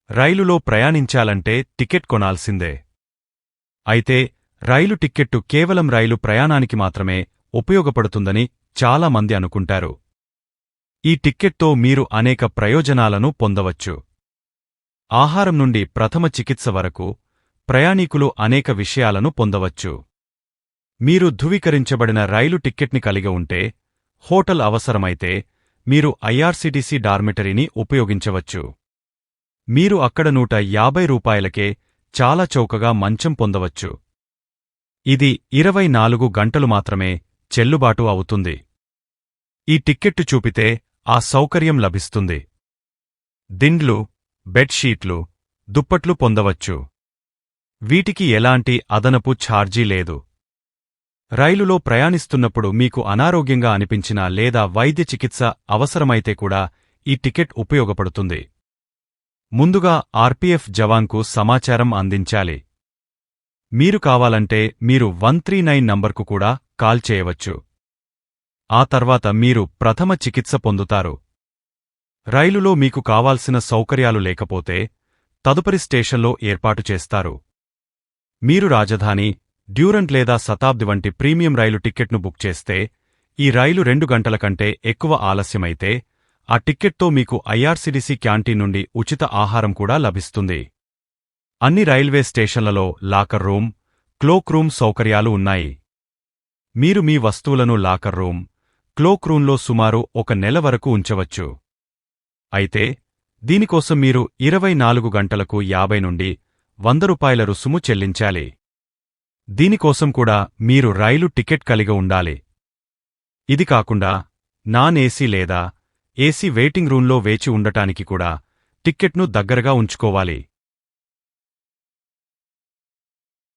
రైలులో ప్రయాణించాలంటే టికెట్ కొనాల్సిందే. అయితే రైలు టిక్కెట్టు కేవలం రైలు ప్రయాణానికి మాత్రమే ఉపయోగపడుతుందని చాలా మంది అనుకుంటారు. ఈ టిక్కెట్తో మీరు అనేక ప్రయోజనాలను పొందవచ్చు. ఆహారం నుండి ప్రథమ చికిత్స వరకు ప్రయాణీకులు అనేక విషయాలను పొందవచ్చు. మీరు ధృవీకరించబడిన రైలు టిక్కెట్ని కలిగి ఉంటే, హోటల్ అవసరమైతే మీరు ఐఆర్సీటీసీ డార్మిటరీని ఉపయోగించవచ్చు. మీరు అక్కడ రూ. 150కే చాలా చౌకగా మంచం పొందవచ్చు. ఇది 24 గంటలు మాత్రమే చెల్లుబాటు అవుతుంది. ఈ టిక్కెట్టు చూపితే ఆ సౌకర్యం లభిస్తుంది. దిండ్లు, బెడ్షీట్లు, దుప్పట్లు పొందవచ్చు. వీటికి ఎలాంటి అదనపు ఛార్జీ లేదు. రైలులో ప్రయాణిస్తున్నప్పుడు మీకు అనారోగ్యంగా అనిపించినా లేదా వైద్య చికిత్స అవసరమైతే కూడా ఈ టికెట్ ఉపయోగపడుతుంది. ముందుగా ఆర్పీఎఫ్ జవాన్కు సమాచారం అందించాలి. మీరు కావాలంటే మీరు 139 నంబర్కు కూడా కాల్ చేయవచ్చు. ఆ తర్వాత మీరు ప్రథమ చికిత్స పొందుతారు. రైలులో మీకు కావాల్సిన సౌకర్యాలు లేకపోతే తదుపరి స్టేషన్లో ఏర్పాటు చేస్తారు. మీరు రాజధాని, డ్యూరంట్ లేదా శతాబ్ది వంటి ప్రీమియం రైలు టిక్కెట్ను బుక్ చేస్తే, ఈ రైలు 2 గంటల కంటే ఎక్కువ ఆలస్యమైతే ఆ టిక్కెట్తో మీకు ఐఆర్సీటీసీ క్యాంటీన్ నుండి ఉచిత ఆహారం కూడా లభిస్తుంది. అన్ని రైల్వే స్టేషన్లలో లాకర్ రూమ్, క్లోక్ రూమ్ సౌకర్యాలు ఉన్నాయి. మీరు మీ వస్తువులను లాకర్ రూమ్, క్లోక్ రూంలో సుమారు 1 నెల వరకు ఉంచవచ్చు. అయితే దీనికోసం మీరు 24 గంటలకు 50 నుండి 100 రూపాయల రుసుము చెల్లించాలి. దీనికోసం కూడా మీరు రైలు టికెట్ కలిగి ఉండాలి. ఇది కాకుండా నాన్ ఏసీ లేదా ఏసీ వెయిటింగ్ రూంలో వేచి ఉండటానికి కూడా టిక్కెట్ను దగ్గరగా ఉంచుకోవాలి.